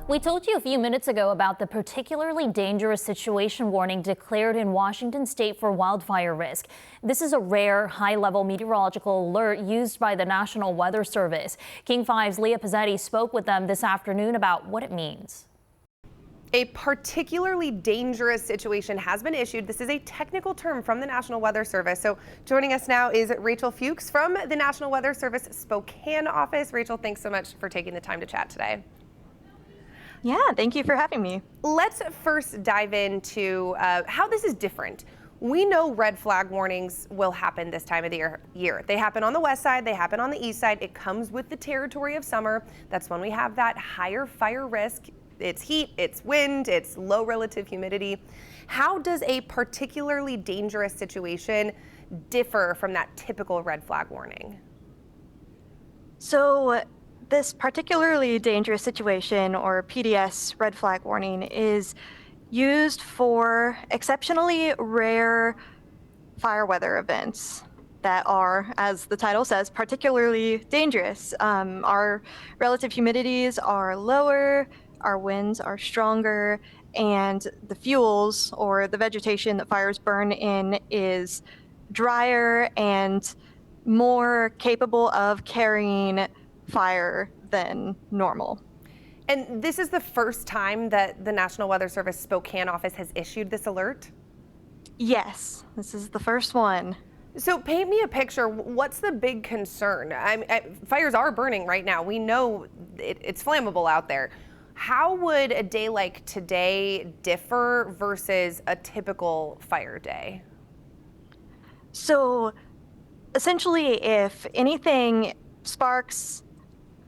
We told you a few minutes ago about the particularly dangerous situation warning declared in Washington state for wildfire risk. This is a rare, high-level meteorological alert used by the National Weather Service. King 5's Leah Pizzetti spoke with them this afternoon about what it means. A particularly dangerous situation has been issued. This is a technical term from the National Weather Service. So joining us now is Rachel Fuchs from the National Weather Service Spokane office. Rachel, thanks so much for taking the time to chat today. Yeah, thank you for having me. Let's first dive into how this is different. We know red flag warnings will happen this time of the year. They happen on the west side, they happen on the east side. It comes with the territory of summer. That's when we have that higher fire risk. It's heat, it's wind, it's low relative humidity. How does a particularly dangerous situation differ from that typical red flag warning? So this particularly dangerous situation, or PDS red flag warning, is used for exceptionally rare fire weather events that are, as the title says, particularly dangerous. Our relative humidities are lower, our winds are stronger, and the fuels or the vegetation that fires burn in is drier and more capable of carrying fire than normal. And this is the first time that the National Weather Service Spokane office has issued this alert? Yes, this is the first one. So paint me a picture. What's the big concern? Fires are burning right now. We know it's flammable out there. How would a day like today differ versus a typical fire day? So essentially, if anything sparks,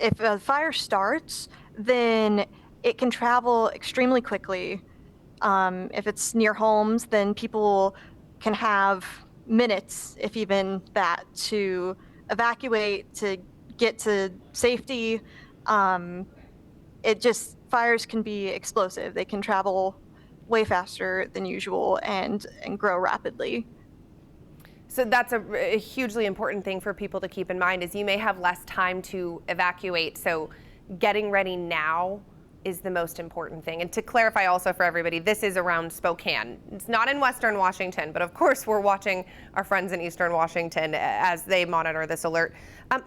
if a fire starts, then it can travel extremely quickly. If it's near homes, then people can have minutes, if even that, to evacuate, to get to safety. Fires can be explosive. They can travel way faster than usual and grow rapidly. So that's a hugely important thing for people to keep in mind, is you may have less time to evacuate. So getting ready now is the most important thing. And to clarify also for everybody, this is around Spokane. It's not in Western Washington, but of course we're watching our friends in Eastern Washington as they monitor this alert.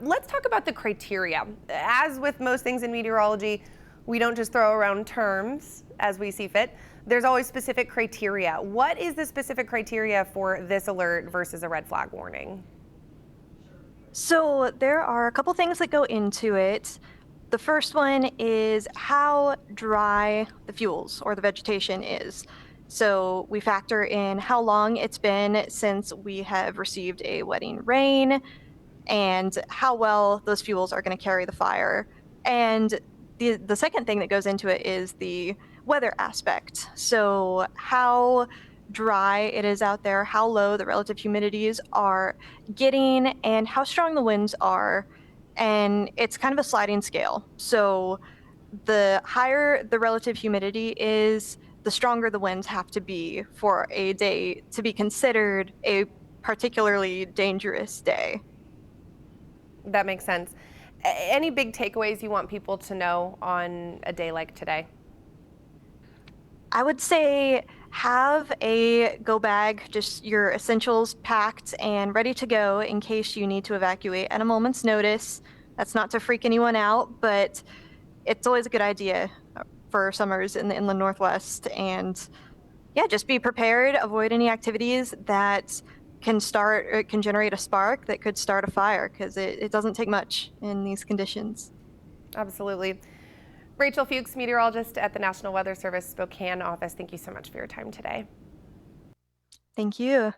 Let's talk about the criteria. As with most things in meteorology, we don't just throw around terms as we see fit. There's always specific criteria. What is the specific criteria for this alert versus a red flag warning? So there are a couple things that go into it. The first one is how dry the fuels or the vegetation is. So we factor in how long it's been since we have received a wetting rain and how well those fuels are going to carry the fire. And the second thing that goes into it is the weather aspect. So how dry it is out there, how low the relative humidities are getting, and how strong the winds are. And it's kind of a sliding scale. So the higher the relative humidity is, the stronger the winds have to be for a day to be considered a particularly dangerous day. That makes sense. Any big takeaways you want people to know on a day like today? I would say have a go bag, just your essentials packed and ready to go in case you need to evacuate at a moment's notice. That's not to freak anyone out, but it's always a good idea for summers in the inland Northwest. And yeah, just be prepared, avoid any activities that can generate a spark that could start a fire, because it doesn't take much in these conditions. Absolutely. Rachel Fuchs, meteorologist at the National Weather Service Spokane office, thank you so much for your time today. Thank you.